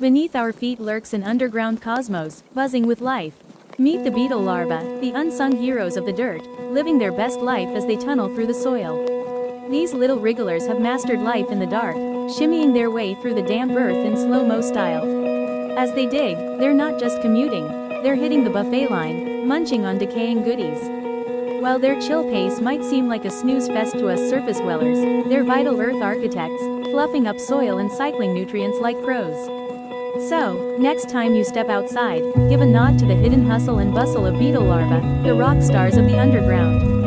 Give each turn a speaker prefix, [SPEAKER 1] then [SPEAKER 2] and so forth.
[SPEAKER 1] Beneath our feet lurks an underground cosmos, buzzing with life. Meet the beetle larvae, the unsung heroes of the dirt, living their best life as they tunnel through the soil. These little wrigglers have mastered life in the dark, shimmying their way through the damp earth in slow-mo style. As they dig, they're not just commuting, they're hitting the buffet line, munching on decaying goodies. While their chill pace might seem like a snooze fest to us surface dwellers, they're vital earth architects, fluffing up soil and cycling nutrients like pros. So, next time you step outside, give a nod to the hidden hustle and bustle of beetle larvae, the rock stars of the underground.